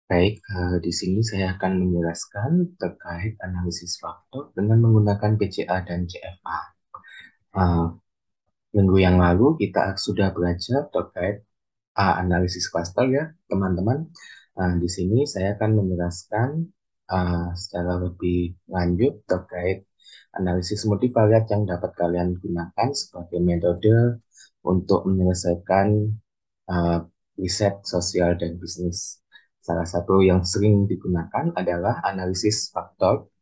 Baik, di sini saya akan menjelaskan terkait analisis faktor dengan menggunakan PCA dan CFA. Eh, Minggu yang lalu kita sudah belajar terkait analisis cluster ya, teman-teman. Di sini saya akan menjelaskan secara lebih lanjut terkait analisis multivariat yang dapat kalian gunakan sebagai metode untuk menyelesaikan uh, riset sosial dan bisnis. Salah satu yang sering digunakan adalah analisis faktor,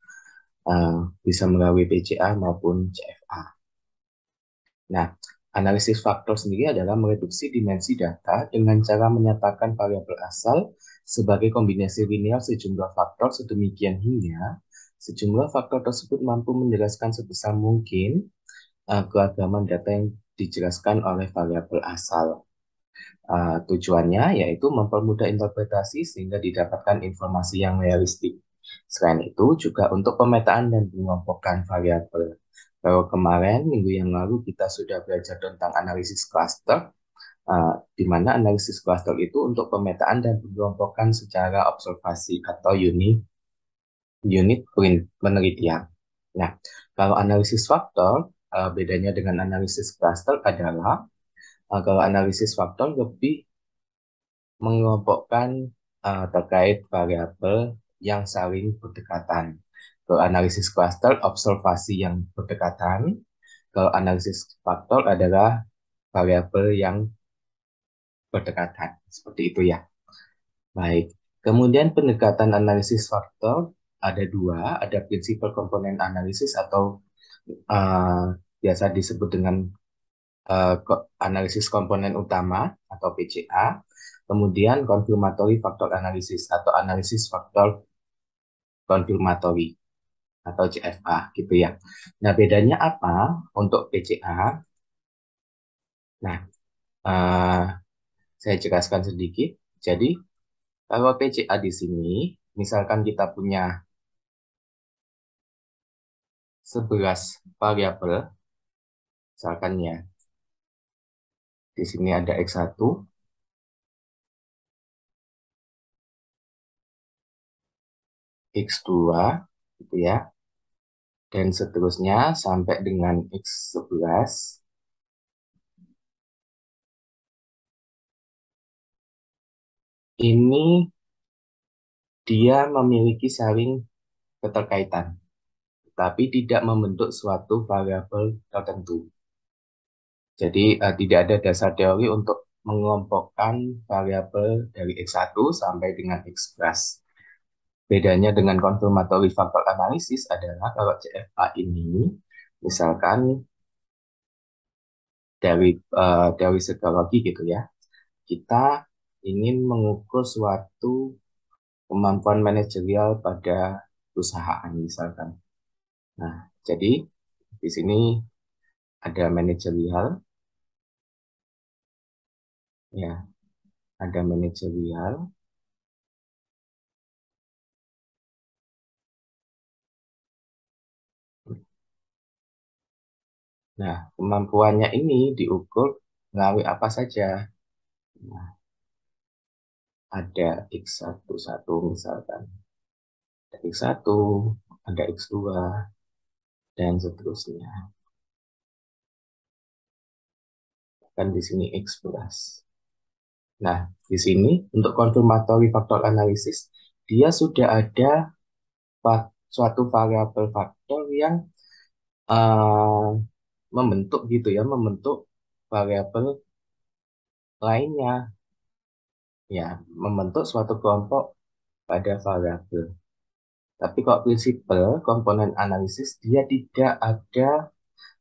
bisa melalui PCA maupun CFA. Nah, analisis faktor sendiri adalah mereduksi dimensi data dengan cara menyatakan variabel asal sebagai kombinasi linear sejumlah faktor sedemikian hingga sejumlah faktor tersebut mampu menjelaskan sebesar mungkin keragaman data yang dijelaskan oleh variabel asal. Tujuannya yaitu mempermudah interpretasi sehingga didapatkan informasi yang realistik. Selain itu juga untuk pemetaan dan pengelompokan variabel. Kalau kemarin, minggu yang lalu kita sudah belajar tentang analisis cluster, di mana analisis cluster itu untuk pemetaan dan pengelompokan secara observasi atau unit penelitian. Nah, kalau analisis faktor, bedanya dengan analisis cluster adalah kalau analisis faktor lebih mengelompokkan terkait variabel yang saling berdekatan. Kalau analisis cluster, observasi yang berdekatan. Kalau analisis faktor adalah variabel yang berdekatan. Seperti itu ya. Baik. Kemudian pendekatan analisis faktor ada dua, ada prinsipal komponen analisis atau uh, biasa disebut dengan analisis komponen utama atau PCA, kemudian confirmatory factor analysis atau analisis faktor konfirmatori atau CFA gitu ya. Nah, bedanya apa untuk PCA? Nah, eh, saya jelaskan sedikit. Jadi, kalau PCA di sini, misalkan kita punya 11 variabel, misalkan ya, di sini ada X1, X2, gitu ya, dan seterusnya sampai dengan X11. Ini dia memiliki saling keterkaitan, tapi tidak membentuk suatu variabel tertentu. Jadi tidak ada dasar teori untuk mengelompokkan variabel dari X1 sampai dengan X plus. Bedanya dengan confirmatory factor analysis adalah kalau CFA ini, misalkan dari teori psikologi gitu ya, kita ingin mengukur suatu kemampuan manajerial pada perusahaan misalkan. Nah, jadi di sini ada manajerial, ya, ada manajerial. Nah, kemampuannya ini diukur melalui apa saja. Nah, ada X11 misalkan, ada X1, ada X2, dan seterusnya. Kan di sini X plus. Nah, di sini untuk confirmatory factor analysis, dia sudah ada suatu variabel faktor yang uh, membentuk gitu ya, membentuk variabel lainnya, ya, membentuk suatu kelompok pada variabel. Tapi kok prinsipal komponen analisis dia tidak ada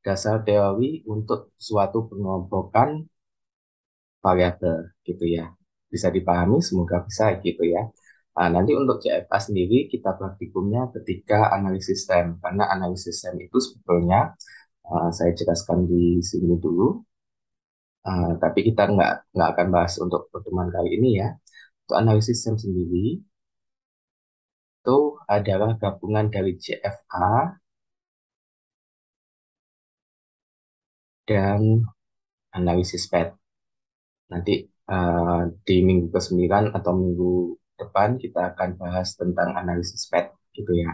dasar teori untuk suatu pengelompokan variabel gitu ya. Bisa dipahami, semoga bisa gitu ya. Nah, nanti untuk CFA sendiri kita praktikumnya ketika analisis STEM, karena analisis STEM itu sebetulnya saya jelaskan di sini dulu. Tapi kita nggak akan bahas untuk pertemuan kali ini ya. Untuk analisis STEM sendiri itu adalah gabungan dari CFA dan analisis PET. Nanti di minggu ke-9 atau minggu depan kita akan bahas tentang analisis PET gitu ya.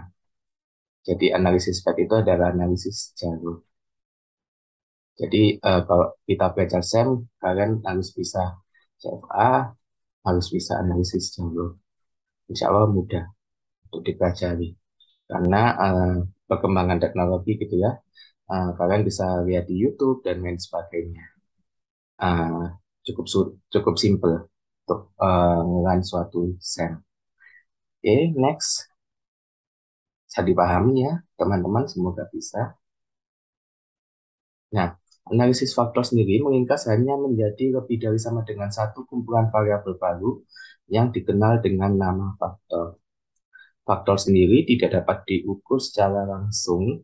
Jadi analisis PET itu adalah analisis jalur. Jadi kalau kita belajar SEM, kalian harus bisa CFA, harus bisa analisis jalur. Insya Allah mudah untuk dipelajari. Karena perkembangan teknologi gitu ya, kalian bisa lihat di YouTube dan lain sebagainya. Uh, cukup simple untuk ngelan suatu SEM. Oke, next. Bisa dipahami ya, teman-teman, semoga bisa. Nah, analisis faktor sendiri mengingat hanya menjadi lebih dari sama dengan satu kumpulan variabel baru yang dikenal dengan nama faktor. Faktor sendiri tidak dapat diukur secara langsung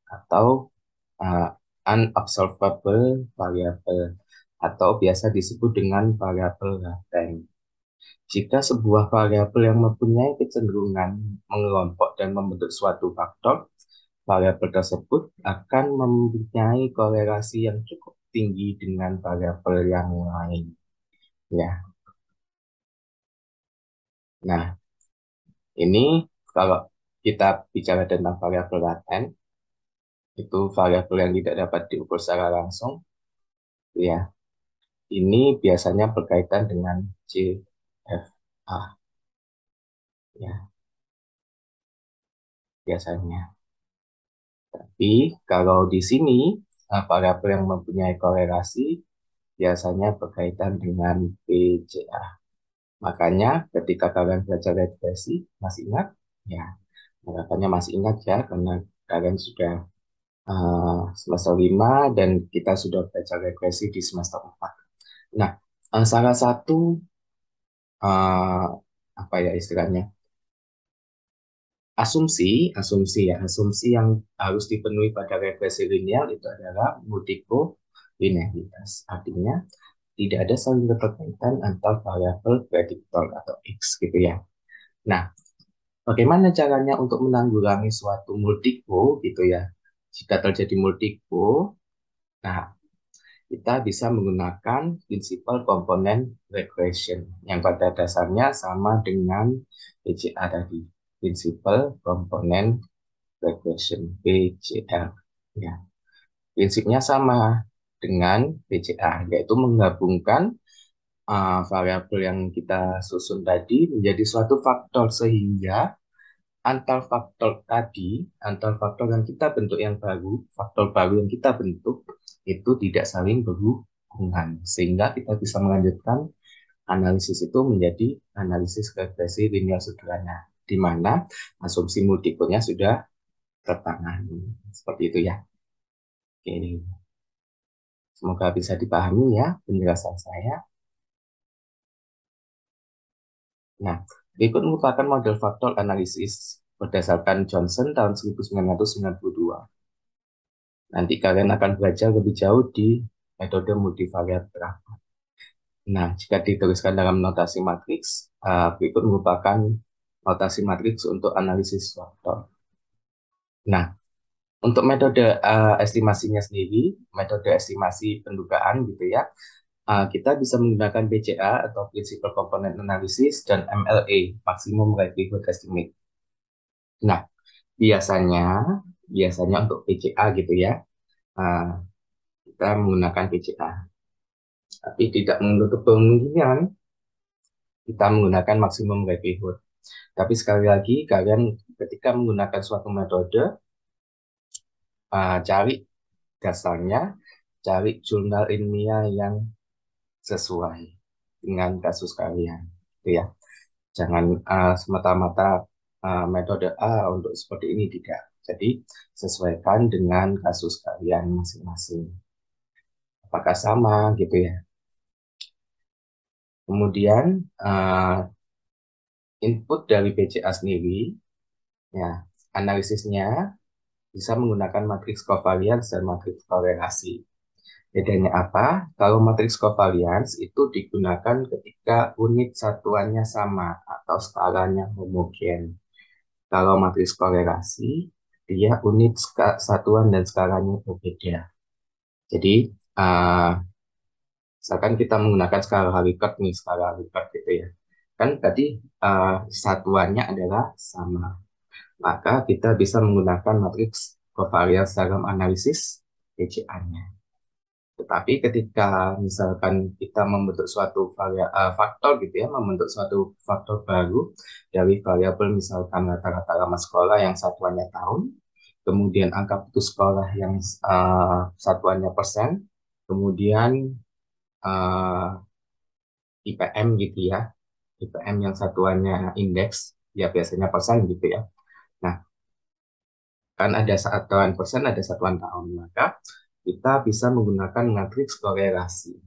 atau uh, unobservable variable atau biasa disebut dengan variabel laten. Jika sebuah variabel yang mempunyai kecenderungan mengelompok dan membentuk suatu faktor, variabel tersebut akan mempunyai korelasi yang cukup tinggi dengan variabel yang lain. Ya, nah ini kalau kita bicara tentang variabel laten, itu variabel yang tidak dapat diukur secara langsung. Ya, ini biasanya berkaitan dengan CFA. Ya, biasanya. Tapi kalau di sini variabel yang mempunyai korelasi biasanya berkaitan dengan PCA. Makanya ketika kalian belajar regresi, masih ingat? Ya, harapannya masih ingat ya, karena kalian sudah semester 5 dan kita sudah belajar regresi di semester 4. Nah, salah satu uh, apa ya istilahnya? Asumsi yang harus dipenuhi pada regresi linear itu adalah multilinearitas. Artinya, tidak ada saling keterkaitan antar variabel prediktor atau X gitu ya. Nah, bagaimana caranya untuk menanggulangi suatu multiplo gitu ya? Jika terjadi multiplo, nah kita bisa menggunakan prinsipal komponen regression yang pada dasarnya sama dengan PCA tadi. Prinsipal komponen regression PCL. Ya, prinsipnya sama dengan PCA, yaitu menggabungkan variabel yang kita susun tadi menjadi suatu faktor sehingga antar faktor yang kita bentuk yang baru, faktor baru yang kita bentuk itu tidak saling berhubungan sehingga kita bisa melanjutkan analisis itu menjadi analisis regresi linear sederhana di mana asumsi multiplenya sudah tertangani. Seperti itu ya. Oke, semoga bisa dipahami ya penjelasan saya. Nah, berikut merupakan model faktor analisis berdasarkan Johnson tahun 1992. Nanti kalian akan belajar lebih jauh di metode multivariat terapan. Nah, jika dituliskan dalam notasi matriks, berikut merupakan notasi matriks untuk analisis faktor. Nah, untuk metode estimasinya sendiri, metode estimasi pendugaan gitu ya, kita bisa menggunakan PCA atau Principal Component Analysis dan MLA, Maximum Likelihood Estimate. Nah, biasanya biasanya untuk PCA gitu ya, uh, kita menggunakan PCA. Tapi tidak menutup kemungkinan kita menggunakan maksimum likelihood. Tapi sekali lagi, kalian ketika menggunakan suatu metode, cari dasarnya, cari jurnal ilmiah yang sesuai dengan kasus kalian. Gitu ya. Jangan semata-mata metode A untuk seperti ini, tidak. Jadi, sesuaikan dengan kasus kalian masing-masing. Apakah sama gitu ya. Kemudian, input dari PCA sendiri, ya, analisisnya bisa menggunakan matriks covariance dan matriks korelasi. Bedanya apa? Kalau matriks covariance itu digunakan ketika unit satuannya sama atau skalanya homogen. Kalau matriks korelasi, dia unit satuan dan skalanya berbeda. Jadi, uh, misalkan kita menggunakan skala Likert nih, skala Likert gitu ya. Kan tadi satuannya adalah sama. Maka kita bisa menggunakan matriks covariance dalam analisis PCA-nya. Tetapi ketika misalkan kita membentuk suatu faktor gitu ya, membentuk suatu faktor baru dari variabel misalkan rata-rata lama sekolah yang satuannya tahun, kemudian angka putus sekolah yang satuannya persen, kemudian uh, IPM gitu ya, IPM yang satuannya indeks, ya biasanya persen gitu ya. Nah, kan ada satuan persen, ada satuan tahun, maka kita bisa menggunakan matriks korelasi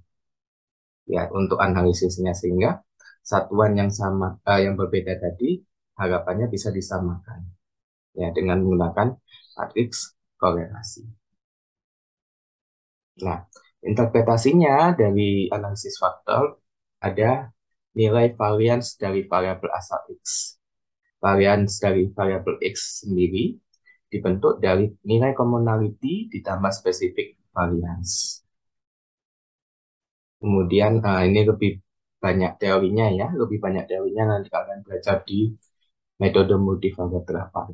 ya untuk analisisnya sehingga satuan yang sama yang berbeda tadi harapannya bisa disamakan ya dengan menggunakan matriks korelasi. Nah, interpretasinya dari analisis faktor ada nilai varians dari variabel asal X. Varians dari variabel X sendiri dibentuk dari nilai commonality ditambah spesifik varians. Kemudian ini lebih banyak teorinya ya, lebih banyak teorinya nanti kalian belajar di metode multivariate apa.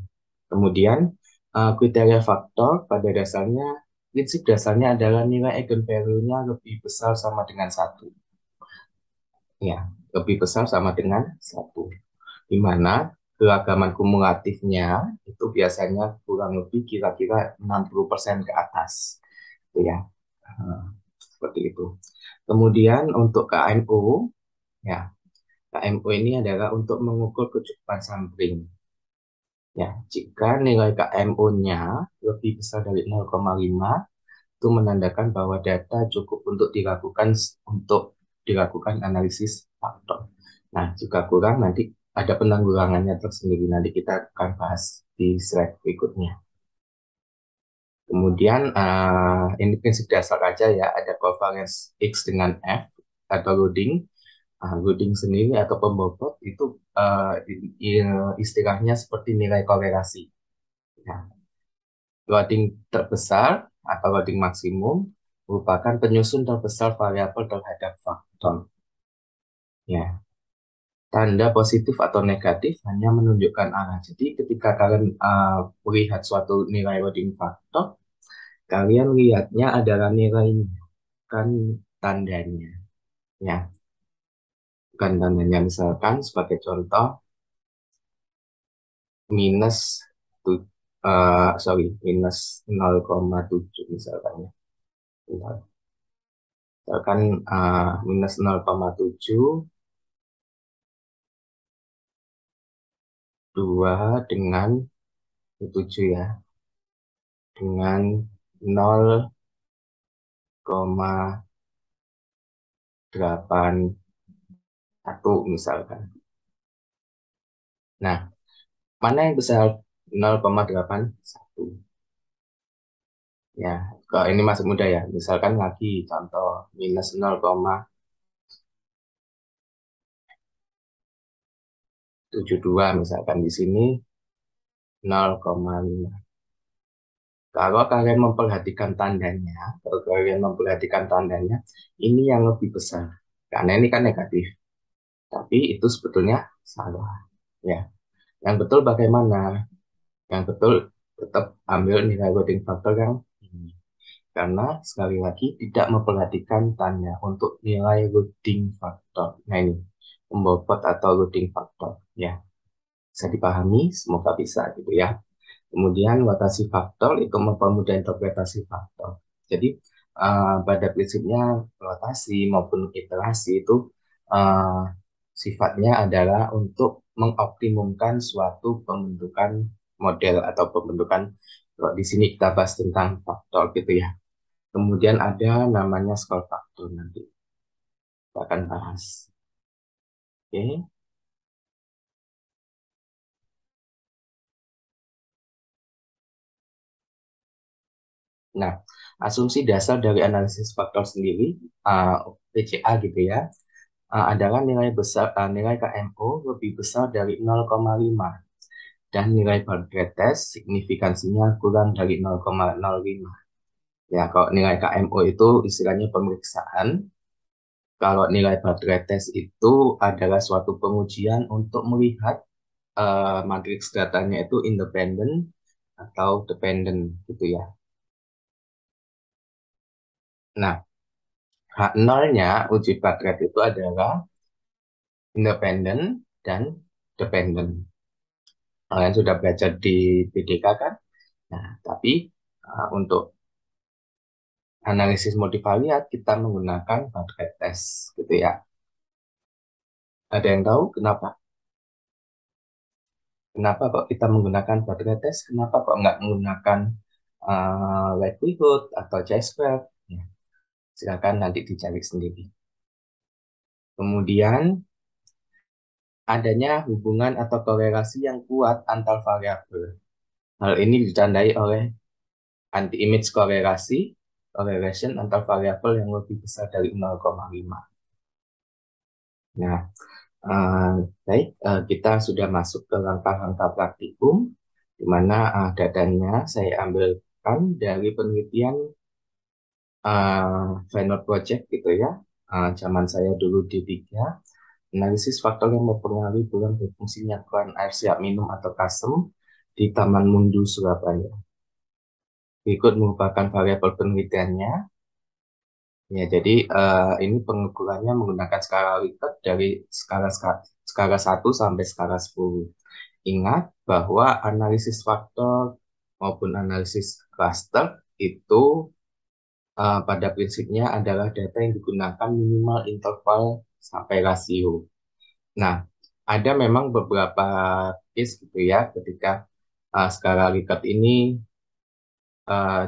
Kemudian kriteria faktor pada dasarnya, prinsip dasarnya adalah nilai eigenvalue-nya lebih besar sama dengan satu. Ya, lebih besar sama dengan satu. Di mana keragaman kumulatifnya itu biasanya kurang lebih kira-kira 60% ke atas. Gitu ya. Seperti itu. Kemudian untuk KMO, ya, KMO ini adalah untuk mengukur kecukupan sampling. Ya, jika nilai KMO-nya lebih besar dari 0,5, itu menandakan bahwa data cukup untuk dilakukan analisis faktor. Nah, jika kurang nanti ada penanggulangannya tersendiri. Nanti kita akan bahas di slide berikutnya. Kemudian ini prinsip dasar aja ya, ada covariance X dengan F atau loading. Loading sendiri atau pembobot itu istilahnya seperti nilai korelasi. Ya. Loading terbesar atau loading maksimum merupakan penyusun terbesar variabel terhadap faktor. Ya, tanda positif atau negatif hanya menunjukkan arah. Jadi ketika kalian melihat suatu nilai loading faktor, kalian lihatnya adalah nilainya, bukan tandanya. Ya, bukan tandanya. Misalkan sebagai contoh minus minus 0,7 misalkan ya. Misalkan minus 0,7 2 dengan 7 ya, dengan 0,81 misalkan. Nah, mana yang besar? 0,81. Ya, kalau ini masih mudah ya. Misalkan lagi contoh minus 0,72 misalkan di sini 0,5. Kalau kalian memperhatikan tandanya, ini yang lebih besar. Karena ini kan negatif. Tapi itu sebetulnya salah. Ya, yang betul bagaimana? Yang betul tetap ambil nilai loading factor yang ini. Karena sekali lagi tidak memperhatikan tanda untuk nilai loading factor. Nah ini, pembobot atau loading factor. Ya, bisa dipahami, semoga bisa gitu ya. Kemudian rotasi faktor itu mempermudah interpretasi faktor. Jadi pada prinsipnya rotasi maupun iterasi itu uh, sifatnya adalah untuk mengoptimumkan suatu pembentukan model atau pembentukan. Kalau di sini kita bahas tentang faktor gitu ya. Kemudian ada namanya skor faktor nanti kita akan bahas. Oke. Nah, asumsi dasar dari analisis faktor sendiri, PCA gitu ya, adalah nilai KMO lebih besar dari 0,5 dan nilai Bartlett test signifikansinya kurang dari 0,05. Ya, kalau nilai KMO itu istilahnya pemeriksaan, kalau nilai baterai tes itu adalah suatu pengujian untuk melihat matriks datanya itu independen atau dependen gitu ya. Nah, hak nolnya uji baterai itu adalah independen dan dependen. Kalian sudah belajar di BDK kan? Nah, tapi untuk analisis multivariat kita menggunakan baterai tes gitu ya. Ada yang tahu kenapa? Kenapa kok kita menggunakan baterai tes? Kenapa kok nggak menggunakan likelihood atau chi-square? Ya, silakan nanti dicari sendiri. Kemudian adanya hubungan atau korelasi yang kuat antar variabel. Hal ini ditandai oleh anti-image korelasi, correlation antar variabel yang lebih besar dari 0,5. Nah, baik, kita sudah masuk ke langkah-langkah praktikum, di mana datanya saya ambilkan dari penelitian final project gitu ya. Zaman saya dulu di tiga, analisis faktor yang mempengaruhi bulan berfungsinya keran air siap minum atau KASEM di Taman Mundu, Surabaya. Berikut merupakan variabel penelitiannya. Ya, jadi ini pengukurannya menggunakan skala Likert dari skala 1 sampai skala 10. Ingat bahwa analisis faktor maupun analisis cluster itu pada prinsipnya adalah data yang digunakan minimal interval sampai rasio. Nah, ada memang beberapa case gitu ya ketika skala Likert ini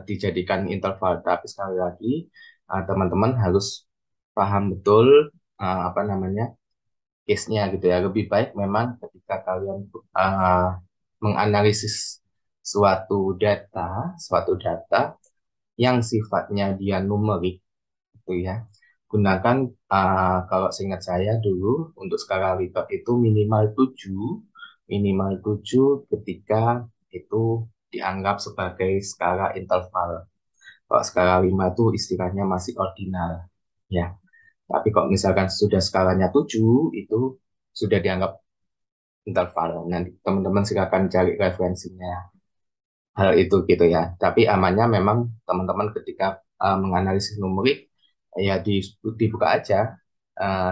dijadikan interval, tapi sekali lagi teman-teman harus paham betul apa namanya case-nya gitu ya. Lebih baik memang ketika kalian menganalisis suatu data yang sifatnya dia numerik gitu ya. Gunakan kalau seingat saya dulu untuk skala Likert itu minimal 7 ketika itu dianggap sebagai skala interval. Kalau skala 5 itu istilahnya masih ordinal ya. Tapi kalau misalkan sudah skalanya 7 itu sudah dianggap interval. Nanti teman-teman silakan cari referensinya hal itu gitu ya. Tapi amannya memang teman-teman ketika menganalisis numerik ya dibuka aja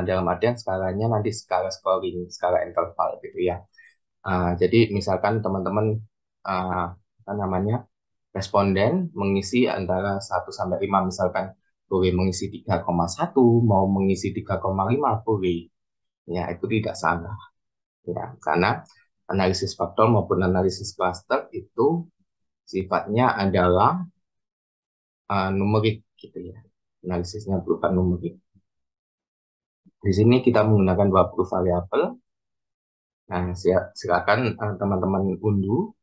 dalam artian skalanya nanti skala scoring, skala interval gitu ya. Jadi misalkan teman-teman apa namanya responden mengisi antara 1 sampai 5 misalkan boleh mengisi 3,1 mau mengisi 3,5 boleh. Ya, itu tidak salah ya karena analisis faktor maupun analisis cluster itu sifatnya adalah numerik gitu ya. Analisisnya berupa numerik. Di sini kita menggunakan 20 variabel. Nah, silakan teman-teman unduh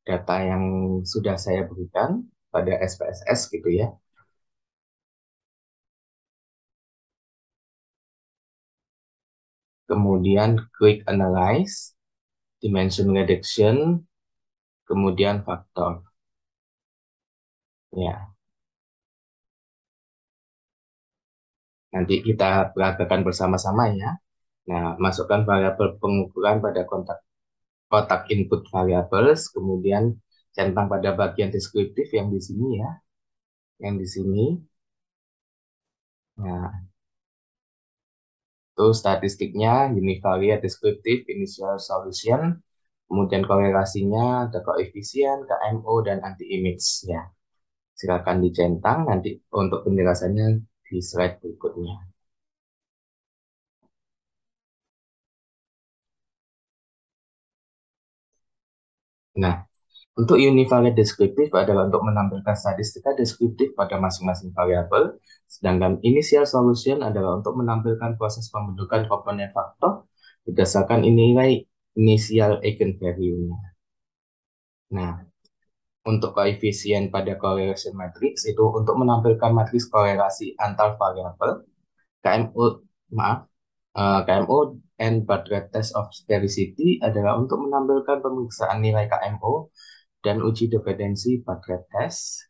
data yang sudah saya berikan pada SPSS gitu ya. Kemudian quick analyze, dimension reduction, kemudian faktor. Ya, nanti kita peragakan bersama-sama ya. Nah, masukkan variabel pengukuran pada kotak input variables, kemudian centang pada bagian deskriptif yang di sini ya, yang di sini. Nah, itu statistiknya, univariate descriptive initial solution, kemudian korelasinya ada koefisien, KMO, dan anti-image ya. Silakan dicentang nanti untuk penjelasannya di slide berikutnya. Nah, untuk univariate deskriptif adalah untuk menampilkan statistika deskriptif pada masing-masing variabel, sedangkan initial solution adalah untuk menampilkan proses pembentukan komponen faktor berdasarkan nilai initial eigenvalue-nya. Nah, untuk koefisien pada correlation matrix itu untuk menampilkan matriks korelasi antar variabel, KMO, maaf, KMO and Bartlett Test of Sphericity adalah untuk menampilkan pemeriksaan nilai KMO dan uji dependensi Bartlett Test.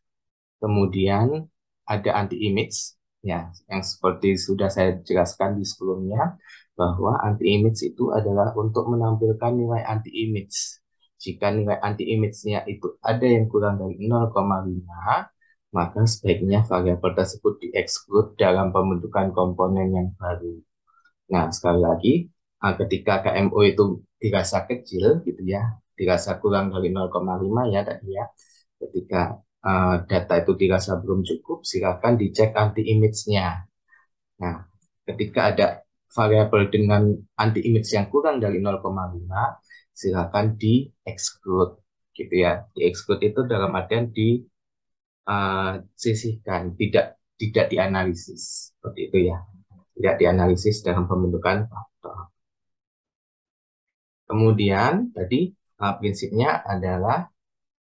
Kemudian ada anti-image Ya, yang seperti sudah saya jelaskan di sebelumnya, bahwa anti-image itu adalah untuk menampilkan nilai anti-image. Jika nilai anti-image-nya itu ada yang kurang dari 0,5, maka sebaiknya variabel tersebut di-exclude dalam pembentukan komponen yang baru. Nah, sekali lagi, ketika KMO itu dirasa kecil, gitu ya, dirasa kurang dari 0,5 ya tadi ya, ketika data itu dirasa belum cukup, silakan dicek anti-image-nya. Nah, ketika ada variabel dengan anti-image yang kurang dari 0,5, silakan di-exclude, gitu ya. Di-exclude itu dalam artian disisihkan, tidak dianalisis, seperti itu ya. Tidak dianalisis dalam pembentukan faktor. Kemudian, tadi prinsipnya adalah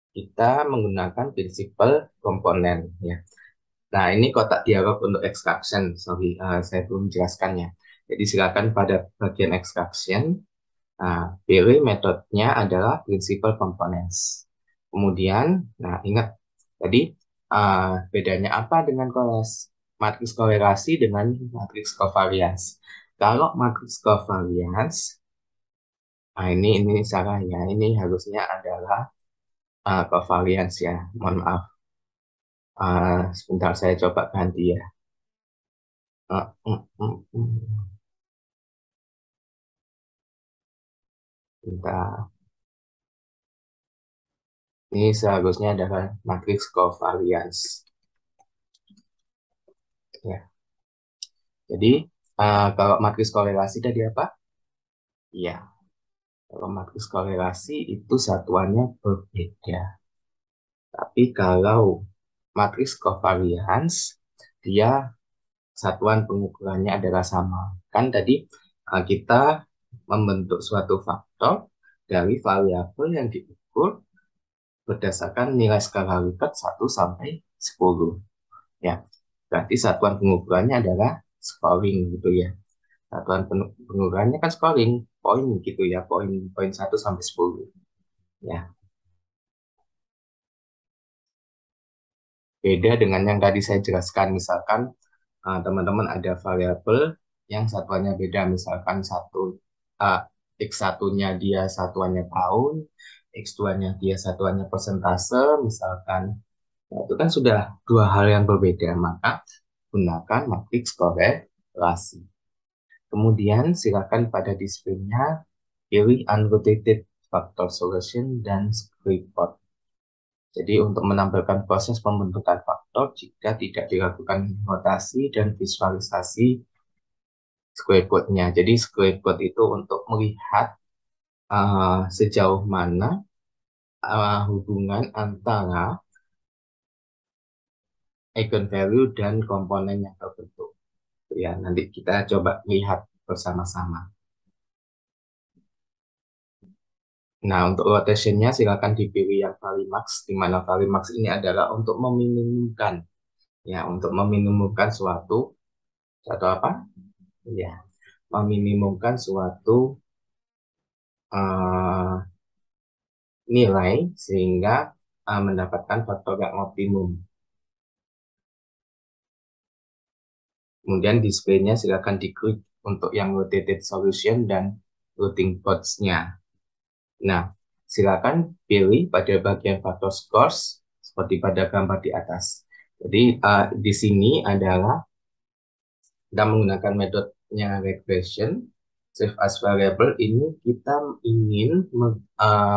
kita menggunakan prinsipal komponen ya. Nah, ini kotak dialog untuk extraction. Sorry, saya belum menjelaskannya. Jadi silakan pada bagian extraction, pilih metodenya adalah principal components. Kemudian, nah ingat tadi bedanya apa dengan matriks korelasi dengan matriks covariance. Kalau matriks covariance, nah ini salah ya. Ini harusnya adalah covariance ya. Mohon maaf. Sebentar saya coba ganti ya. Uh, uh, uh, uh. Bentar. Ini seharusnya adalah matriks covariance. Ya. Jadi, kalau matriks korelasi tadi apa? Iya, kalau matriks korelasi itu satuannya berbeda. Tapi kalau matriks covariance, dia satuan pengukurannya adalah sama. Kan tadi kita membentuk suatu faktor dari variabel yang diukur berdasarkan nilai skala Likert 1 sampai 10. Ya, berarti satuan pengukurannya adalah scoring gitu ya. Satuan pengukurannya kan scoring, poin gitu ya, poin poin 1 sampai 10. Ya, beda dengan yang tadi saya jelaskan, misalkan teman-teman ada variabel yang satuannya beda, misalkan X1-nya dia satuannya tahun, X2-nya dia satuannya persentase, misalkan. Nah, itu kan sudah dua hal yang berbeda, maka gunakan matriks korelasi. Kemudian silakan pada displaynya pilih unrotated factor solution dan square. Jadi untuk menampilkan proses pembentukan faktor jika tidak dilakukan rotasi dan visualisasi square code-nya. Jadi square code itu untuk melihat sejauh mana hubungan antara eigenvalue dan komponen yang terbentuk. Ya, nanti kita coba lihat bersama-sama. Nah, untuk rotationnya silakan dipilih yang Valimax, di mana Valimax ini adalah untuk meminimumkan, ya, untuk meminimumkan suatu apa? Ya, meminimumkan suatu uh, nilai sehingga mendapatkan faktor yang optimum. Kemudian displaynya silakan diklik untuk yang rotated solution dan routing pods-nya. Nah, silakan pilih pada bagian faktor scores seperti pada gambar di atas. Jadi di sini adalah kita menggunakan metodenya regression. Save as variable ini kita ingin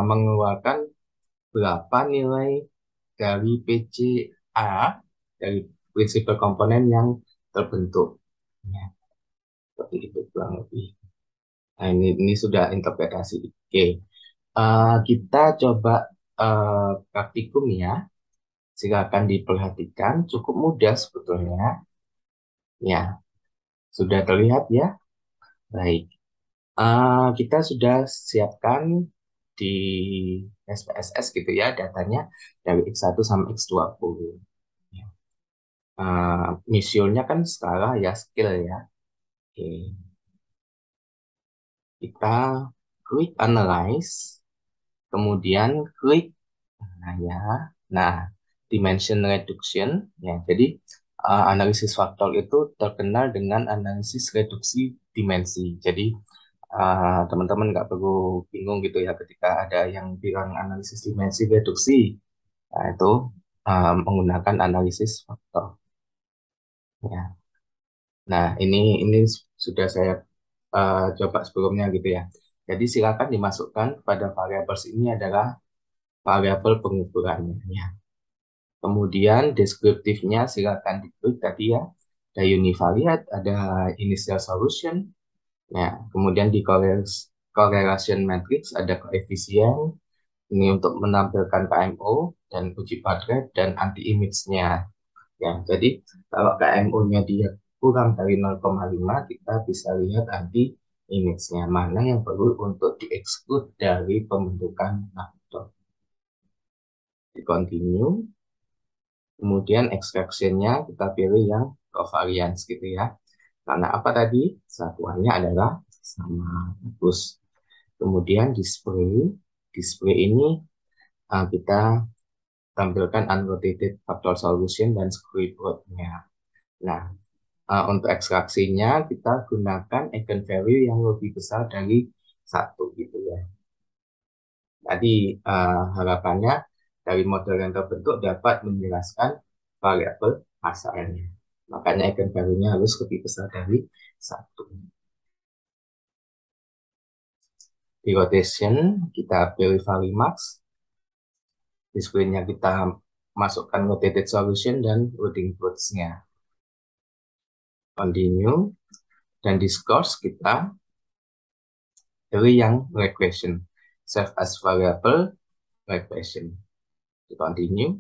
mengeluarkan berapa nilai dari PCA, dari prinsipal komponen yang terbentuk. Ya, seperti itu kurang lebih. Nah, ini sudah interpretasi. Oke. Kita coba praktikum ya. Silakan diperhatikan. Cukup mudah sebetulnya. Ya, sudah terlihat ya. Baik. Kita sudah siapkan di SPSS gitu ya datanya dari X1 sampai X20. Ya. Misionya kan skala ya, skill ya. Oke. Kita klik analyze, kemudian klik nah ya. Nah, dimension reduction ya. Jadi analisis faktor itu terkenal dengan analisis reduksi dimensi. Jadi teman-teman nggak perlu bingung gitu ya ketika ada yang bilang analisis dimensi reduksi. Nah, itu menggunakan analisis faktor. Ya. Nah, ini sudah saya coba sebelumnya gitu ya. Jadi silakan dimasukkan pada variables ini adalah variabel pengukurannya. Ya. Kemudian deskriptifnya silakan diklik tadi ya. Ada univariate, ada initial solution. Ya, kemudian di correlation matrix ada koefisien. Ini untuk menampilkan KMO dan uji baterai dan anti image-nya. Ya, jadi kalau KMO-nya dia kurang dari 0,5, kita bisa lihat nanti image-nya mana yang perlu untuk di-exclude dari pembentukan faktor. Di continue, kemudian extraction-nya kita pilih yang covariance gitu ya. Karena apa tadi? Satuannya adalah sama. Terus kemudian display ini kita tampilkan unrotated factor solution dan squidward-nya. Nah, untuk ekstraksinya kita gunakan eigenvalue yang lebih besar dari satu gitu ya. Jadi harapannya dari model yang terbentuk dapat menjelaskan variabel asalnya. Makanya eigenvalue-nya harus lebih besar dari satu. Di rotation kita pilih value max. Display-nya kita masukkan rotated solution dan loading fruits-nya. Continue. Dan di scores kita pilih yang regression. Save as variable regression. Di continue.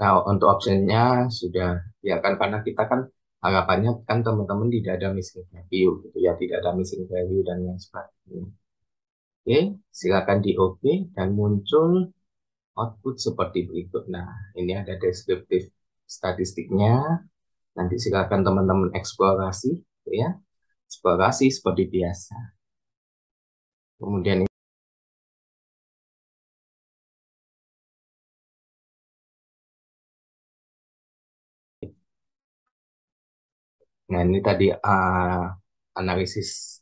Nah, untuk optionnya sudah ya kan karena kita kan harapannya kan teman-teman tidak ada missing value gitu ya, tidak ada missing value dan yang sebagainya. Oke, silakan di OK dan muncul output seperti berikut. Nah, ini ada deskriptif statistiknya. Nanti silakan teman-teman eksplorasi, gitu ya. Eksplorasi seperti biasa. Kemudian nah ini tadi analisis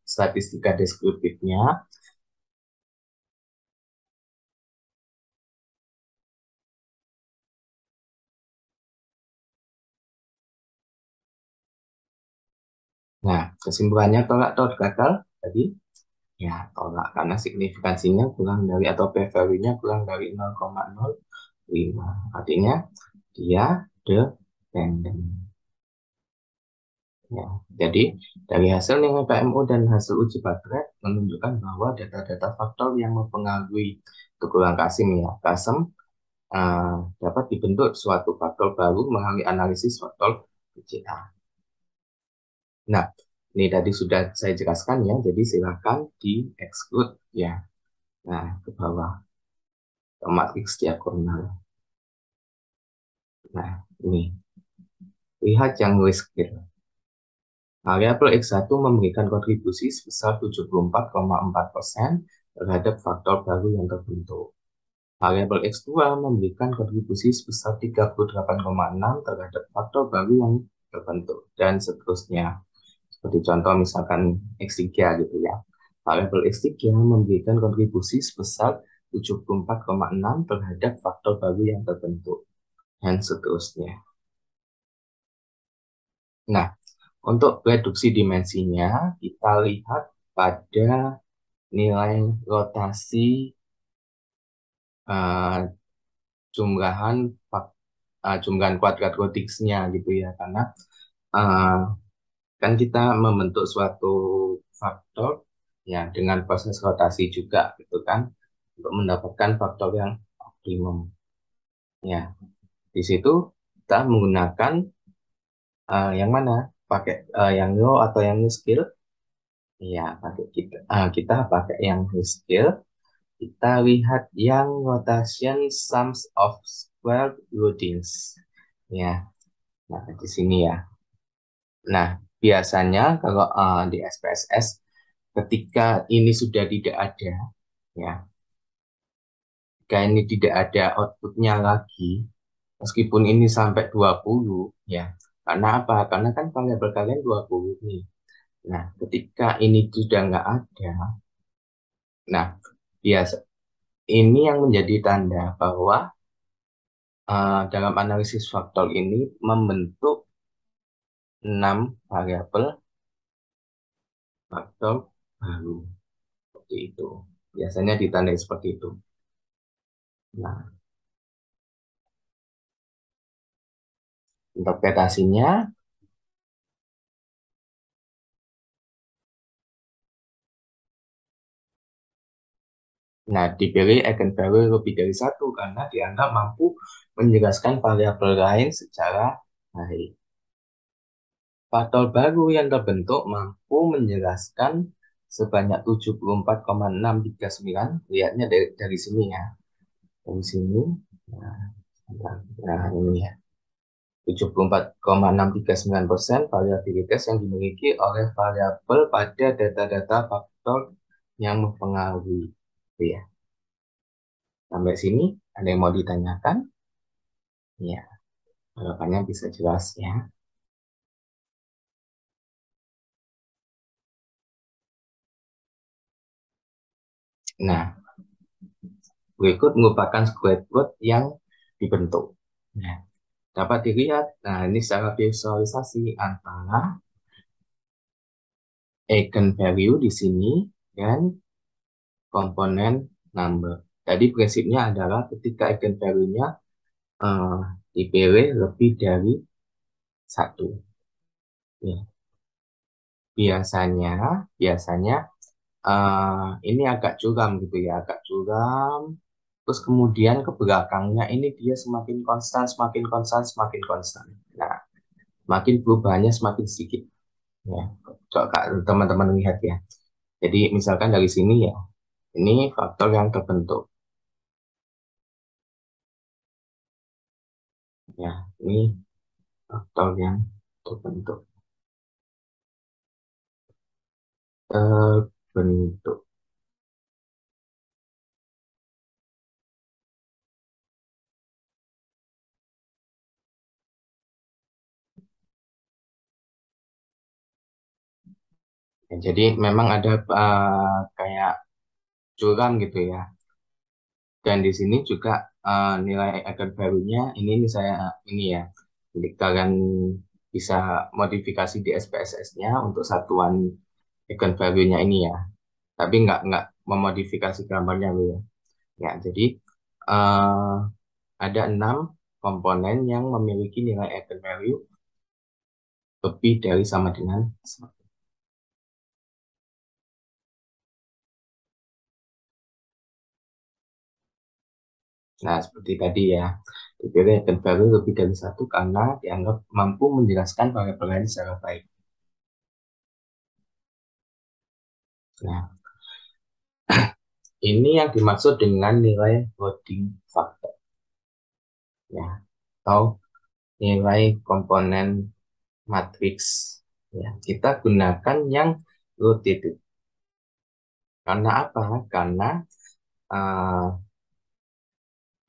statistika deskriptifnya. Nah, kesimpulannya tolak atau gagal tadi ya tolak karena signifikansinya kurang dari atau p-value-nya kurang dari 0,05. Artinya dia dependent. Ya, jadi dari hasil nilai PMO dan hasil uji baterai menunjukkan bahwa data-data faktor yang mempengaruhi tukuran Kasim ya Kasem dapat dibentuk suatu faktor baru melalui analisis faktor PCA. Nah, ini tadi sudah saya jelaskan ya, jadi silakan di exclude ya. Nah, ke bawah ke matriks diagonal. Nah, ini lihat yang rescale. Variabel X1 memberikan kontribusi sebesar 74,4% terhadap faktor baru yang terbentuk. Variabel X2 memberikan kontribusi sebesar 38,6 terhadap faktor baru yang terbentuk, dan seterusnya. Seperti contoh misalkan X3 gitu ya. Variabel X3 memberikan kontribusi sebesar 74,6 terhadap faktor baru yang terbentuk, dan seterusnya. Nah, untuk reduksi dimensinya, kita lihat pada nilai rotasi jumlahan jumlahan kuadrat rodiksnya gitu ya, karena uh, kan kita membentuk suatu faktor ya dengan proses rotasi juga gitu kan untuk mendapatkan faktor yang optimum ya. Di situ kita menggunakan yang mana, pakai yang low atau yang new scale ya, pakai kita pakai yang new scale. Kita lihat yang rotation sums of square loadings ya. Nah, di sini ya. Nah, biasanya kalau di SPSS ketika ini sudah tidak ada ya, ketika ini tidak ada outputnya lagi Meskipun ini sampai 20, ya. Karena apa? Karena kan variabel kalian 20 nih. Nah, ketika ini sudah nggak ada, nah, biasa ini yang menjadi tanda bahwa dalam analisis faktor ini membentuk 6 variabel faktor baru. Seperti itu. Biasanya ditandai seperti itu. Nah, interpretasinya, nah, dipilih eigenvalue lebih dari satu karena dianggap mampu menjelaskan variabel lain secara baik. Faktor baru yang terbentuk mampu menjelaskan sebanyak 74,639. Lihatnya dari sini ya. Dari sini. Nah, nah ini ya. 74,639% variabilitas yang dimiliki oleh variabel pada data-data faktor yang mempengaruhi. Itu ya. Sampai sini ada yang mau ditanyakan? Ya, harapannya bisa jelas ya. Nah, berikut merupakan square root yang dibentuk. Nah, dapat dilihat, nah ini secara visualisasi antara eigenvalue di sini dan komponen number. Jadi prinsipnya adalah ketika eigenvalue-nya eh, dipilih lebih dari satu. Ya, biasanya, biasanya ini agak curam gitu ya, agak curam. Terus kemudian ke belakangnya ini dia semakin konstan, semakin konstan, semakin konstan. Nah, makin perubahannya semakin sedikit. Ya, coba teman-teman lihat ya. Jadi misalkan dari sini ya, ini faktor yang terbentuk. Ya, ini faktor yang terbentuk. Terbentuk. Ya, jadi memang ada kayak curam gitu ya. Dan di sini juga nilai eigenvalue-nya ini saya ini ya. Jadi kalian bisa modifikasi di SPSS-nya untuk satuan eigenvalue-nya ini ya. Tapi nggak memodifikasi gambarnya loh ya. Ya, jadi eh, ada 6 komponen yang memiliki nilai eigenvalue lebih dari sama dengan 1. Nah, seperti tadi ya, dipilih eigenvalue lebih dari satu karena dianggap mampu menjelaskan variabel lain secara baik. Nah, ini yang dimaksud dengan nilai loading factor, ya, atau nilai komponen matriks. Ya, kita gunakan yang loaded. Karena apa? Karena uh,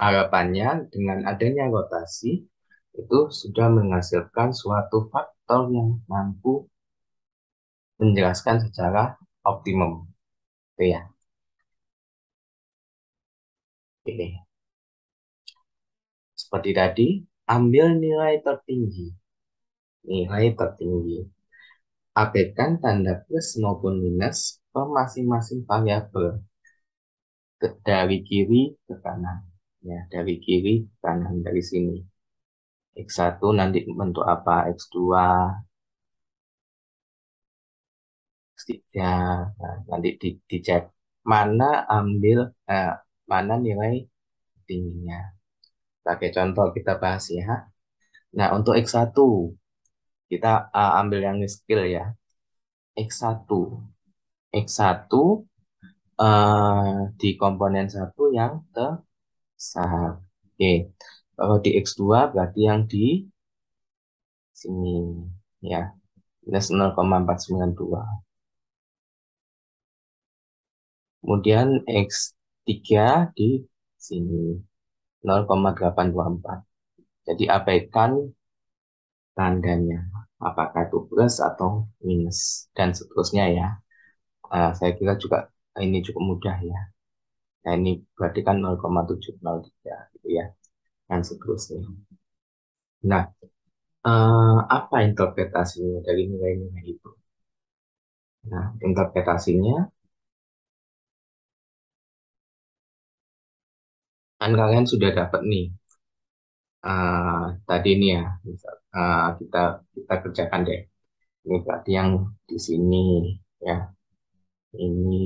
harapannya dengan adanya rotasi itu sudah menghasilkan suatu faktor yang mampu menjelaskan secara optimum. Itu ya. Oke. Seperti tadi, ambil nilai tertinggi. Nilai tertinggi. Abaikan tanda plus maupun minus per masing-masing variabel dari kiri ke kanan. Ya, dari kiri ke kanan dari sini. X1 nanti bentuk apa? X2, X3. Nah, nanti dicek mana ambil mana nilai tingginya. Pakai contoh kita bahas ya. Nah, untuk X1 kita ambil yang skill ya. X1. X1 di komponen satu yang tersahar. Oke. Kalau di X2 berarti yang di sini ya. Minus 0,492. Kemudian X3 di sini 0,824. Jadi abaikan tandanya, apakah itu plus atau minus, dan seterusnya ya. Saya kira juga ini cukup mudah ya. Nah, ini berarti kan 0,703 gitu ya, dan seterusnya. Nah, apa interpretasinya dari nilai-nilai itu? Nah, interpretasinya kan kalian sudah dapat nih, tadi nih ya, misal, kita kita kerjakan deh. Ini berarti yang di sini ya, ini,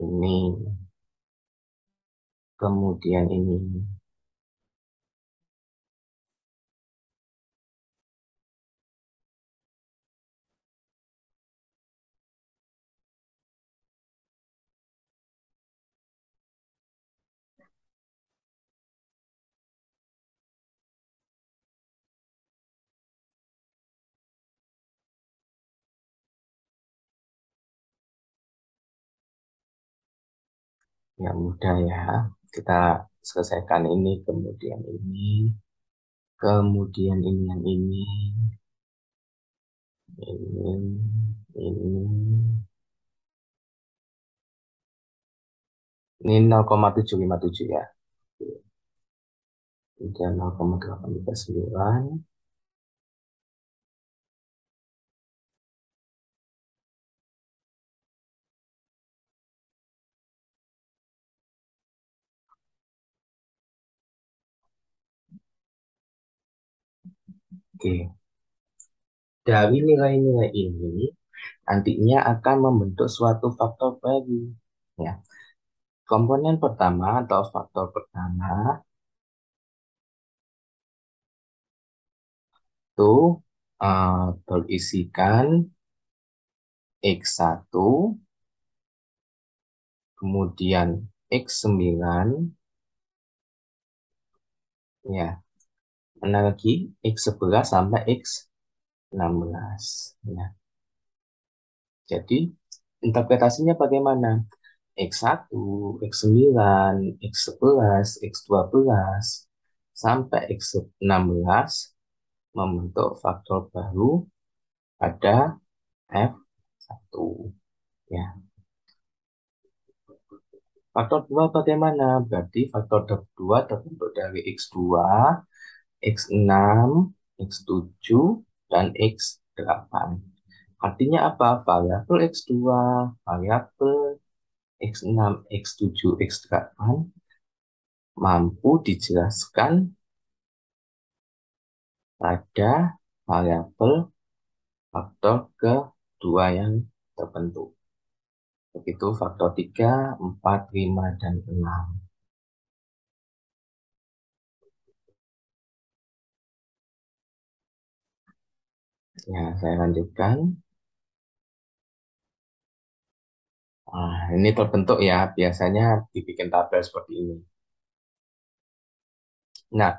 ini, kemudian ini. Ya mudah ya. Kita selesaikan ini, kemudian ini yang ini 0,757 ya. Kemudian 0,839. Oke. Dari nilai-nilai ini, nantinya akan membentuk suatu faktor baru. Ya. Komponen pertama atau faktor pertama itu berisikan X1, kemudian X9, ya, mana lagi? X11 sampai X16. Ya. Jadi, interpretasinya bagaimana? X1, X9, X11, X12, sampai X16 membentuk faktor baru pada F1. Ya. Faktor 2 bagaimana? Berarti faktor 2 terbentuk dari X2, X6, X7, dan X8. Artinya apa? Variabel X2, variabel X6, X7, X8 mampu dijelaskan pada variabel faktor kedua yang terbentuk. Begitu faktor 3, 4, 5, dan 6. Ya, saya lanjutkan. Nah, ini terbentuk ya, biasanya dibikin tabel seperti ini. Nah,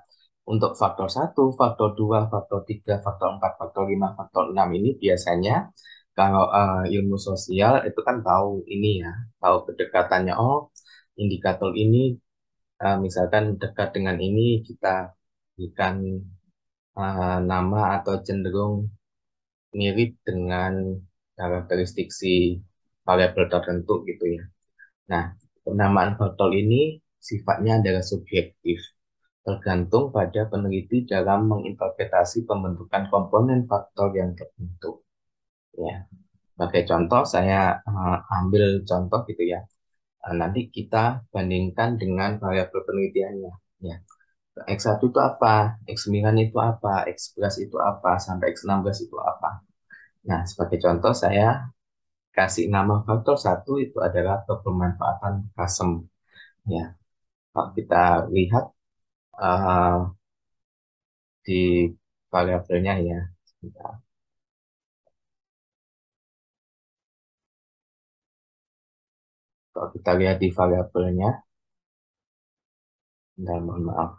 untuk faktor 1, faktor 2, faktor 3, faktor 4, faktor 5, faktor 6 ini biasanya kalau ilmu sosial itu kan tahu ini ya, tahu kedekatannya. Oh, indikator ini misalkan dekat dengan ini kita berikan nama atau cenderung mirip dengan karakteristik si variabel tertentu gitu ya. Nah, penamaan faktor ini sifatnya adalah subjektif, tergantung pada peneliti dalam menginterpretasi pembentukan komponen faktor yang terbentuk. Ya, sebagai contoh saya ambil contoh gitu ya. Nanti kita bandingkan dengan variabel penelitiannya. Ya, X1 itu apa? X9 itu apa? X11 itu apa? Sampai X16 itu apa? Nah, sebagai contoh saya kasih nama faktor 1 itu adalah kebermanfaatan kasem. Ya, kalau kita lihat uh, di variabelnya ya. Sebentar. Kalau kita lihat di variabelnya, dan mohon maaf,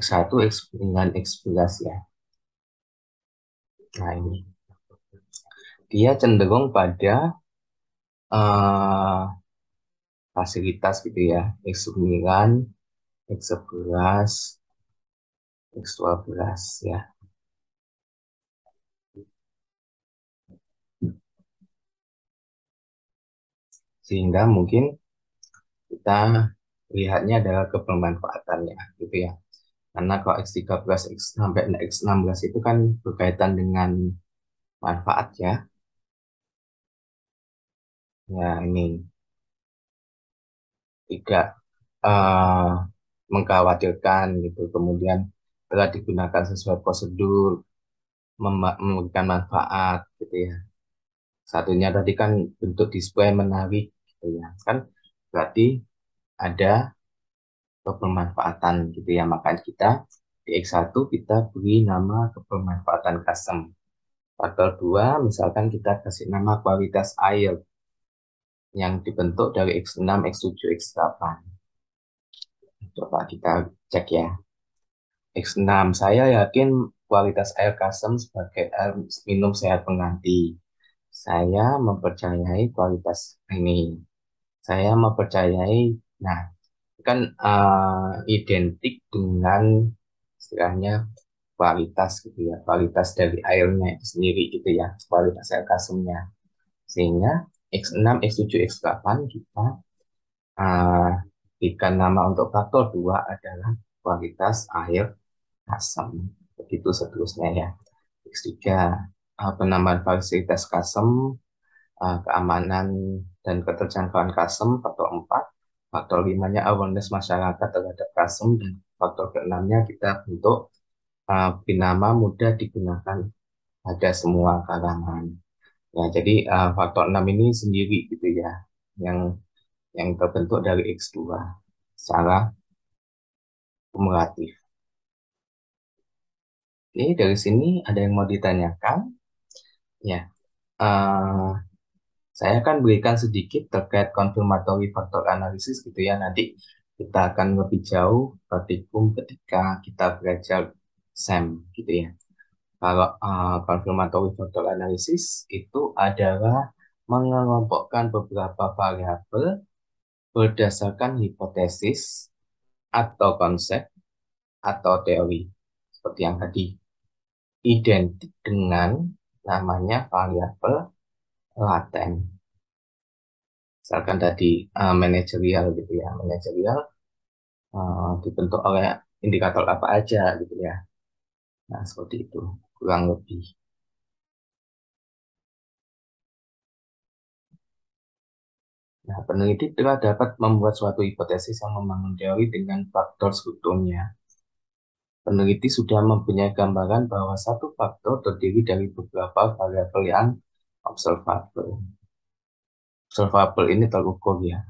X1, X9, X11 ya. Nah ini. dia cenderung pada eh, fasilitas gitu ya, X9, X11, X12 ya. Sehingga mungkin kita lihatnya adalah kebermanfaatannya gitu ya. Karena kalau X13 X sampai X16 itu kan berkaitan dengan manfaat ya. Ya ini tidak eh, mengkhawatirkan gitu. Kemudian telah digunakan sesuai prosedur, memberikan manfaat gitu ya. Satunya tadi kan bentuk display menarik gitu ya. Kan berarti ada kebermanfaatan gitu ya. Makanya kita di X1 kita beri nama kebermanfaatan custom. Faktor 2 misalkan kita kasih nama kualitas air yang dibentuk dari X6, X7, X8. Coba kita cek ya. X6, saya yakin kualitas air custom sebagai air minum sehat pengganti. Saya mempercayai kualitas ini. Saya mempercayai, nah, kan identik dengan istilahnya kualitas gitu ya, kualitas dari airnya itu sendiri gitu ya, kualitas air customnya. Sehingga X6, X7, X8 kita uh, berikan nama untuk faktor 2 adalah kualitas air custom. Begitu seterusnya ya. X3, penambahan fasilitas custom, keamanan dan keterjangkauan custom, faktor 4. Faktor 5-nya awareness masyarakat terhadap custom, dan faktor ke-6-nya kita bentuk binama mudah digunakan pada semua kalangan. Ya, jadi faktor 6 ini sendiri gitu ya, yang terbentuk dari X2 secara kumulatif. Ini dari sini ada yang mau ditanyakan? Ya, eh, saya akan berikan sedikit terkait confirmatory factor analysis gitu ya. Nanti kita akan lebih jauh praktikum ketika kita belajar SEM gitu ya. Kalau confirmatory factor analysis itu adalah mengelompokkan beberapa variabel berdasarkan hipotesis atau konsep atau teori. Seperti yang tadi, identik dengan namanya variabel laten. Misalkan tadi manajerial gitu ya, manajerial dibentuk oleh indikator apa aja gitu ya. Nah, seperti itu kurang lebih. Nah, peneliti telah dapat membuat suatu hipotesis yang membangun teori dengan faktor strukturnya. Peneliti sudah mempunyai gambaran bahwa satu faktor terdiri dari beberapa variabel yang observable. Observable ini terukur ya.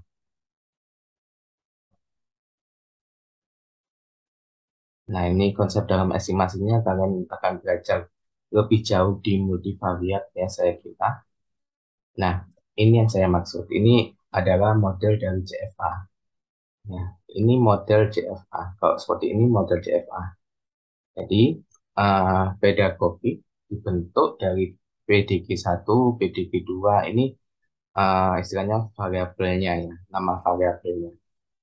Nah, ini konsep dalam estimasinya kalian akan belajar lebih jauh di multivariat ya saya kira. Nah, ini yang saya maksud. Ini adalah model dari CFA. Ya, ini model CFA. Kalau seperti ini model CFA. Jadi, pedagogi dibentuk dari PDG1, PDG2. Ini istilahnya variabelnya ya, nama variabelnya.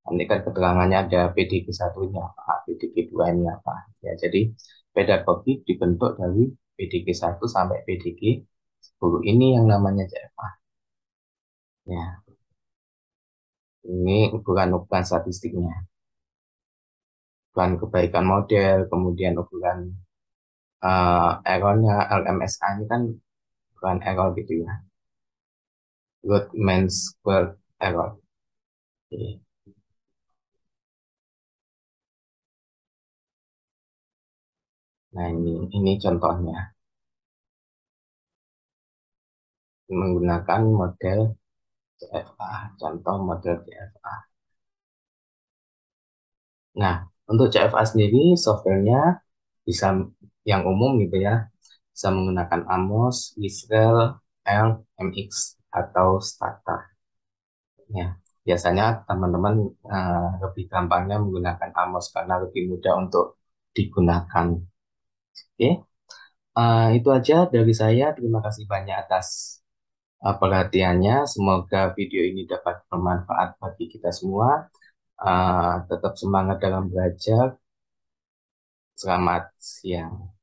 Nanti kan keterangannya ada PDG1 ini apa, PDG2 ini apa. Ya, jadi pedagogi dibentuk dari PDG1 sampai PDG10. Ini yang namanya CFA. Ya, ini ukuran-ukuran statistiknya. Ukuran kebaikan model, kemudian ukuran errornya, LMSA ini kan ukuran error gitu ya. Good means squared error. Oke. Nah, ini contohnya menggunakan model CFA, contoh model CFA. Nah, untuk CFA sendiri softwarenya bisa yang umum gitu ya, bisa menggunakan Amos, Israel, Elm, MX atau Stata. Ya, biasanya teman-teman lebih gampangnya menggunakan Amos karena lebih mudah untuk digunakan. Oke, Itu aja dari saya. Terima kasih banyak atas perhatiannya. Semoga video ini dapat bermanfaat bagi kita semua. Tetap semangat dalam belajar. Selamat siang.